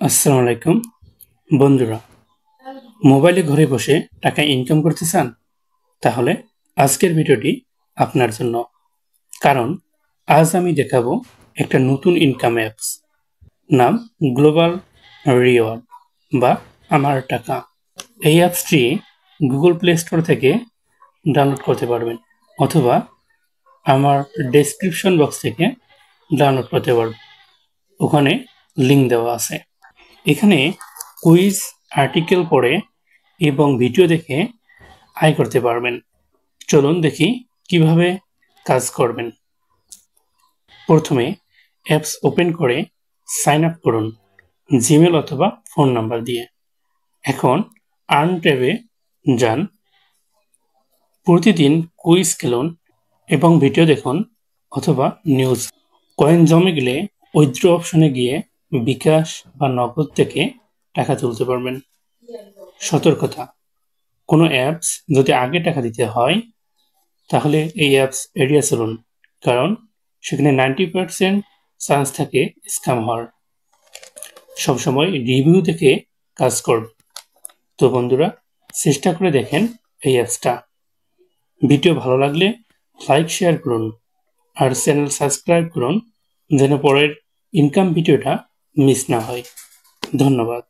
আসসালামু আলাইকুম বন্ধুরা, মোবাইলে ঘরে বসে টাকা ইনকাম করতে চান? তাহলে আজকের ভিডিওটি আপনার জন্য। কারণ আজ আমি দেখাবো একটা নতুন ইনকাম অ্যাপস, নাম গ্লোবাল রিওয়ার্ড বা আমার টাকা। এই অ্যাপসটি গুগল প্লে স্টোর থেকে ডাউনলোড করতে পারবেন অথবা আমার ডেসক্রিপশন বক্স থেকে ডাউনলোড করতে পারবেন। ওখানে লিঙ্ক দেওয়া আছে। এখানে কুইজ, আর্টিকেল পড়ে এবং ভিডিও দেখে আয় করতে পারবেন। চলুন দেখি কিভাবে কাজ করবেন। প্রথমে অ্যাপস ওপেন করে সাইন আপ করুন জিমেল অথবা ফোন নাম্বার দিয়ে। এখন আর্ন ট্যাবে যান, প্রতিদিন কুইজ খেলুন এবং ভিডিও দেখুন অথবা নিউজ। কয়েন জমে গেলে উইথড্র অপশনে গিয়ে বিকাশ বা নগদ থেকে টাকা তুলতে পারবেন। সতর্কতা: কোনো অ্যাপস যদি আগে টাকা দিতে হয় তাহলে এই অ্যাপস এড়িয়ে চলুন, কারণ সেখানে 90% চান্স থাকে স্ক্যাম হওয়ার। সবসময় রিভিউ দেখে কাজ করবে। তো বন্ধুরা, চেষ্টা করে দেখেন এই অ্যাপসটা। ভিডিও ভালো লাগলে লাইক শেয়ার করুন আর চ্যানেল সাবস্ক্রাইব করুন, যেন পরের ইনকাম ভিডিওটা মিস না হয়। ধন্যবাদ।